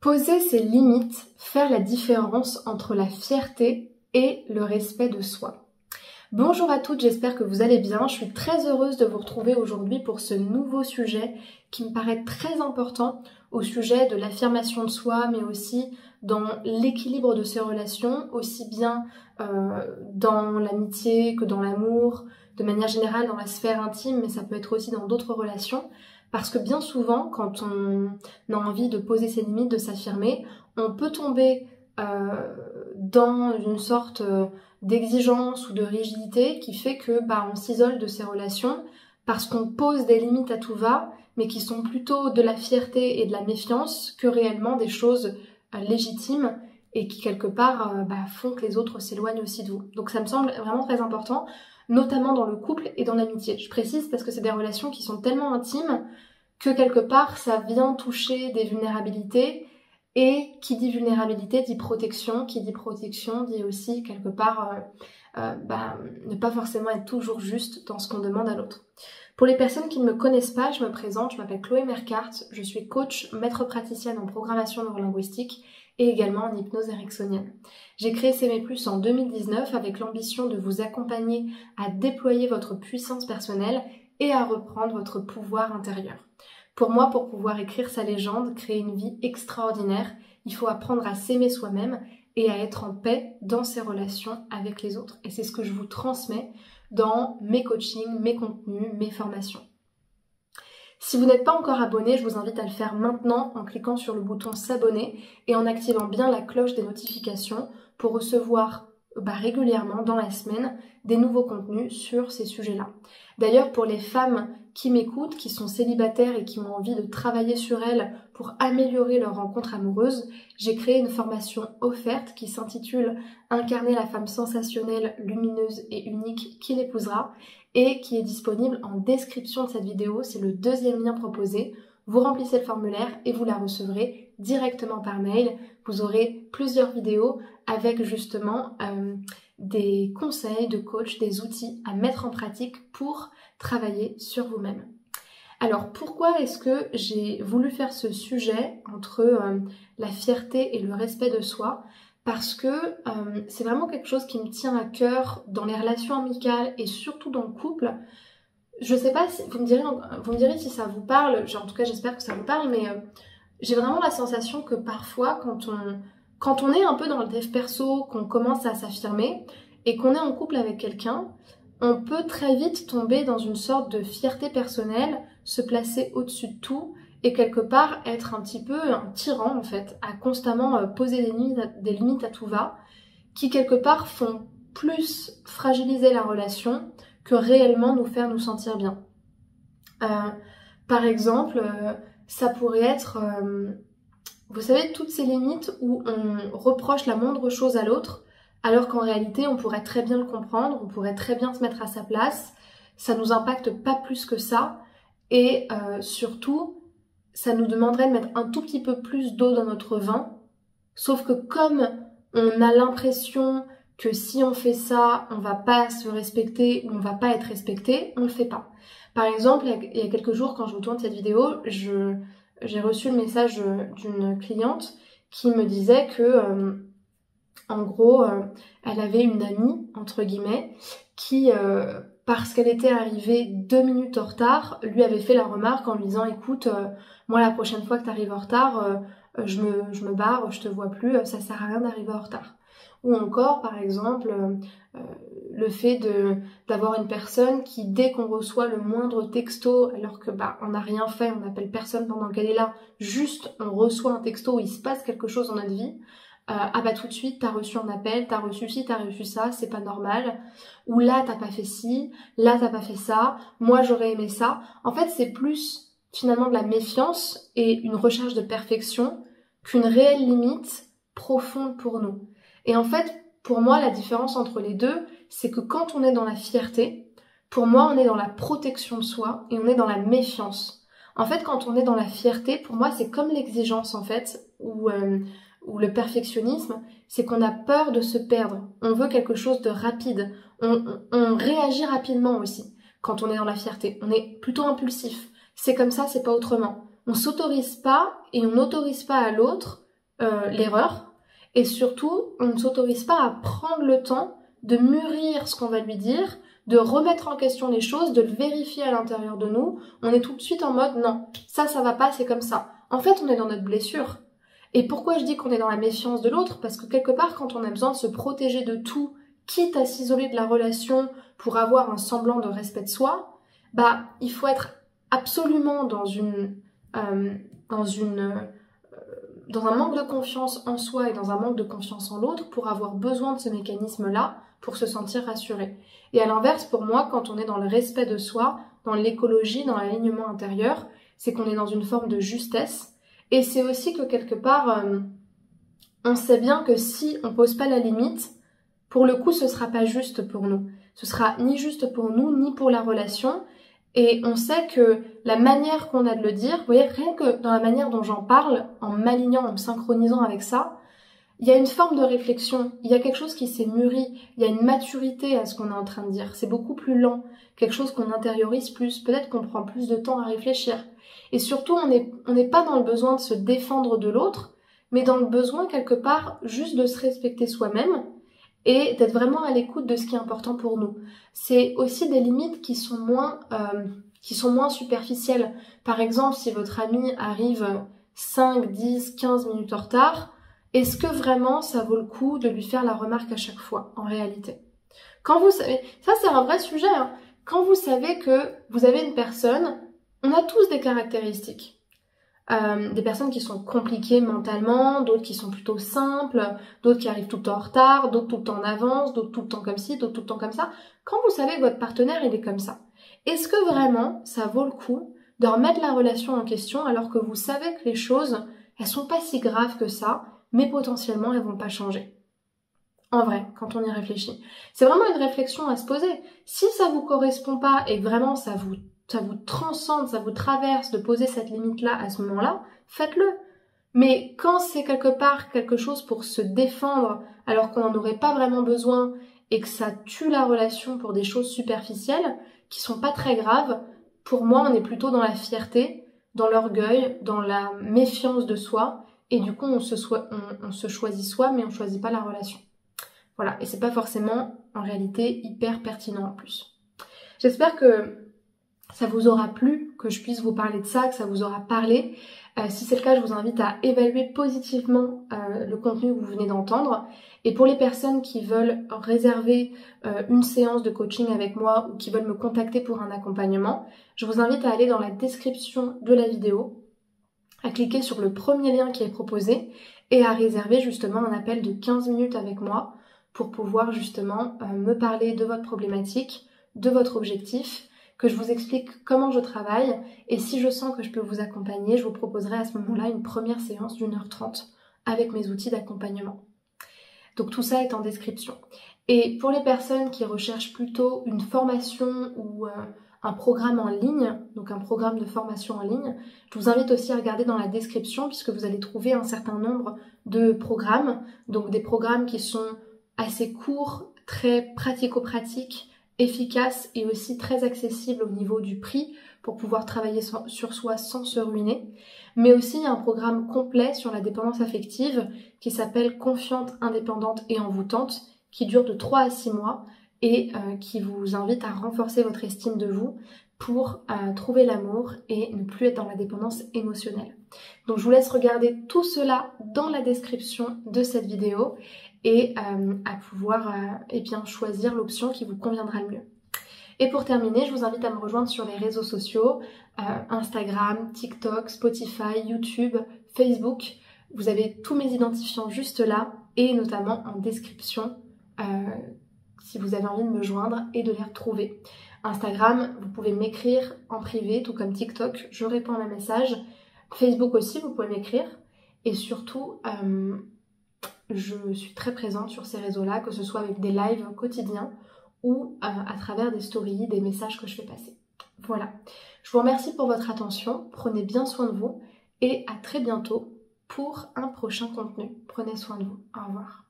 Poser ses limites, faire la différence entre la fierté et le respect de soi. Bonjour à toutes, j'espère que vous allez bien. Je suis très heureuse de vous retrouver aujourd'hui pour ce nouveau sujet qui me paraît très important au sujet de l'affirmation de soi, mais aussi dans l'équilibre de ses relations, aussi bien dans l'amitié que dans l'amour, de manière générale dans la sphère intime, mais ça peut être aussi dans d'autres relations. Parce que bien souvent, quand on a envie de poser ses limites, de s'affirmer, on peut tomber dans une sorte d'exigence ou de rigidité qui fait que on s'isole de ses relations parce qu'on pose des limites à tout va, mais qui sont plutôt de la fierté et de la méfiance que réellement des choses légitimes et qui quelque part font que les autres s'éloignent aussi de vous. Donc ça me semble vraiment très important, notamment dans le couple et dans l'amitié. Je précise parce que c'est des relations qui sont tellement intimes que quelque part ça vient toucher des vulnérabilités, et qui dit vulnérabilité dit protection, qui dit protection dit aussi quelque part ne pas forcément être toujours juste dans ce qu'on demande à l'autre. Pour les personnes qui ne me connaissent pas, je me présente, je m'appelle Chloé Mercart, je suis coach, maître praticienne en programmation neurolinguistique et également en hypnose ericksonienne. J'ai créé CME+ en 2019 avec l'ambition de vous accompagner à déployer votre puissance personnelle et à reprendre votre pouvoir intérieur. Pour moi, pour pouvoir écrire sa légende, créer une vie extraordinaire, il faut apprendre à s'aimer soi-même et à être en paix dans ses relations avec les autres. Et c'est ce que je vous transmets dans mes coachings, mes contenus, mes formations. Si vous n'êtes pas encore abonné, je vous invite à le faire maintenant en cliquant sur le bouton s'abonner et en activant bien la cloche des notifications pour recevoir régulièrement dans la semaine des nouveaux contenus sur ces sujets-là. D'ailleurs, pour les femmes qui m'écoutent, qui sont célibataires et qui ont envie de travailler sur elles pour améliorer leur rencontre amoureuse, j'ai créé une formation offerte qui s'intitule « Incarner la femme sensationnelle, lumineuse et unique qui l'épousera » et qui est disponible en description de cette vidéo. C'est le deuxième lien proposé. Vous remplissez le formulaire et vous la recevrez directement par mail. Vous aurez plusieurs vidéos avec justement des conseils de coach, des outils à mettre en pratique pour travailler sur vous-même. Alors pourquoi est-ce que j'ai voulu faire ce sujet entre la fierté et le respect de soi ? Parce que c'est vraiment quelque chose qui me tient à cœur dans les relations amicales et surtout dans le couple. Je sais pas si vous me direz si ça vous parle, en tout cas j'espère que ça vous parle, mais j'ai vraiment la sensation que parfois quand on est un peu dans le dev perso, qu'on commence à s'affirmer et qu'on est en couple avec quelqu'un, on peut très vite tomber dans une sorte de fierté personnelle, se placer au-dessus de tout et quelque part être un petit peu un tyran en fait, à constamment poser des limites à tout va, qui quelque part font plus fragiliser la relation que réellement nous faire nous sentir bien. Par exemple, ça pourrait être, vous savez, toutes ces limites où on reproche la moindre chose à l'autre, alors qu'en réalité on pourrait très bien le comprendre, on pourrait très bien se mettre à sa place, ça nous impacte pas plus que ça, et surtout, ça nous demanderait de mettre un tout petit peu plus d'eau dans notre vin, sauf que comme on a l'impression que si on fait ça, on va pas se respecter ou on va pas être respecté, on le fait pas. Par exemple, il y a quelques jours, quand je vous tourne cette vidéo, j'ai reçu le message d'une cliente qui me disait que, en gros, elle avait une amie, entre guillemets, qui, parce qu'elle était arrivée 2 minutes en retard, lui avait fait la remarque en lui disant « Écoute, moi la prochaine fois que tu arrives en retard, je me barre, je te vois plus, ça sert à rien d'arriver en retard. » Ou encore, par exemple, le fait d'avoir une personne qui, dès qu'on reçoit le moindre texto, alors que on n'a rien fait, on n'appelle personne pendant qu'elle est là, juste on reçoit un texto où il se passe quelque chose dans notre vie, tout de suite t'as reçu un appel, t'as reçu ci, t'as reçu ça, c'est pas normal, ou là t'as pas fait ci, là t'as pas fait ça, moi j'aurais aimé ça. En fait c'est plus finalement de la méfiance et une recherche de perfection qu'une réelle limite profonde pour nous. Et en fait, pour moi, la différence entre les deux, c'est que quand on est dans la fierté, pour moi, on est dans la protection de soi et on est dans la méfiance. En fait, quand on est dans la fierté, pour moi, c'est comme l'exigence, en fait, ou le perfectionnisme, c'est qu'on a peur de se perdre. On veut quelque chose de rapide. On réagit rapidement aussi quand on est dans la fierté. On est plutôt impulsif. C'est comme ça, c'est pas autrement. On s'autorise pas et on n'autorise pas à l'autre l'erreur et surtout on ne s'autorise pas à prendre le temps de mûrir ce qu'on va lui dire, de remettre en question les choses, de le vérifier à l'intérieur de nous. On est tout de suite en mode non, ça va pas, c'est comme ça. En fait, on est dans notre blessure. Et pourquoi je dis qu'on est dans la méfiance de l'autre? Parce que quelque part, quand on a besoin de se protéger de tout, quitte à s'isoler de la relation pour avoir un semblant de respect de soi, bah, il faut être absolument dans un manque de confiance en soi et dans un manque de confiance en l'autre pour avoir besoin de ce mécanisme-là pour se sentir rassuré. Et à l'inverse, pour moi, quand on est dans le respect de soi, dans l'écologie, dans l'alignement intérieur, c'est qu'on est dans une forme de justesse. Et c'est aussi que quelque part, on sait bien que si on pose pas la limite, pour le coup, ce sera pas juste pour nous. Ce sera ni juste pour nous, ni pour la relation. Et on sait que la manière qu'on a de le dire, vous voyez, rien que dans la manière dont j'en parle, en m'alignant, en me synchronisant avec ça, il y a une forme de réflexion, il y a quelque chose qui s'est mûri, il y a une maturité à ce qu'on est en train de dire. C'est beaucoup plus lent, quelque chose qu'on intériorise plus, peut-être qu'on prend plus de temps à réfléchir. Et surtout, on n'est pas dans le besoin de se défendre de l'autre, mais dans le besoin quelque part juste de se respecter soi-même et d'être vraiment à l'écoute de ce qui est important pour nous. C'est aussi des limites qui sont moins superficielles. Par exemple, si votre ami arrive 5, 10, 15 minutes en retard, est-ce que vraiment ça vaut le coup de lui faire la remarque à chaque fois, en réalité? Quand vous savez, ça c'est un vrai sujet, hein. Quand vous savez que vous avez une personne, on a tous des caractéristiques. Des personnes qui sont compliquées mentalement, d'autres qui sont plutôt simples, d'autres qui arrivent tout le temps en retard, d'autres tout le temps en avance, d'autres tout le temps comme ci, d'autres tout le temps comme ça. Quand vous savez que votre partenaire il est comme ça, est-ce que vraiment ça vaut le coup de remettre la relation en question alors que vous savez que les choses, elles sont pas si graves que ça, mais potentiellement elles vont pas changer? En vrai, quand on y réfléchit. C'est vraiment une réflexion à se poser. Si ça vous correspond pas et que vraiment ça vous transcende, ça vous traverse de poser cette limite-là à ce moment-là, faites-le. Mais quand c'est quelque part quelque chose pour se défendre alors qu'on n'en aurait pas vraiment besoin et que ça tue la relation pour des choses superficielles qui sont pas très graves, pour moi on est plutôt dans la fierté, dans l'orgueil, dans la méfiance de soi et du coup on se choisit soi mais on choisit pas la relation. Voilà, et c'est pas forcément en réalité hyper pertinent en plus. J'espère que ça vous aura plu, que je puisse vous parler de ça, que ça vous aura parlé. Si c'est le cas, je vous invite à évaluer positivement le contenu que vous venez d'entendre. Et pour les personnes qui veulent réserver une séance de coaching avec moi ou qui veulent me contacter pour un accompagnement, je vous invite à aller dans la description de la vidéo, à cliquer sur le premier lien qui est proposé et à réserver justement un appel de 15 minutes avec moi pour pouvoir justement me parler de votre problématique, de votre objectif, que je vous explique comment je travaille et si je sens que je peux vous accompagner, je vous proposerai à ce moment-là une première séance d'1h30 avec mes outils d'accompagnement. Donc tout ça est en description. Et pour les personnes qui recherchent plutôt une formation ou un programme en ligne, donc un programme de formation en ligne, je vous invite aussi à regarder dans la description puisque vous allez trouver un certain nombre de programmes, donc des programmes qui sont assez courts, très pratico-pratiques, efficaces et aussi très accessibles au niveau du prix pour pouvoir travailler sur soi sans se ruiner. Mais aussi il y a un programme complet sur la dépendance affective qui s'appelle Confiante, indépendante et envoûtante, qui dure de 3 à 6 mois et qui vous invite à renforcer votre estime de vous pour trouver l'amour et ne plus être dans la dépendance émotionnelle. Donc je vous laisse regarder tout cela dans la description de cette vidéo et à pouvoir choisir l'option qui vous conviendra le mieux. Et pour terminer, je vous invite à me rejoindre sur les réseaux sociaux, Instagram, TikTok, Spotify, YouTube, Facebook. Vous avez tous mes identifiants juste là et notamment en description si vous avez envie de me joindre et de les retrouver. Instagram, vous pouvez m'écrire en privé, tout comme TikTok, je réponds à mes messages. Facebook aussi, vous pouvez m'écrire. Et surtout, je suis très présente sur ces réseaux-là, que ce soit avec des lives quotidiens ou à travers des stories, des messages que je fais passer. Voilà. Je vous remercie pour votre attention, prenez bien soin de vous et à très bientôt pour un prochain contenu. Prenez soin de vous. Au revoir.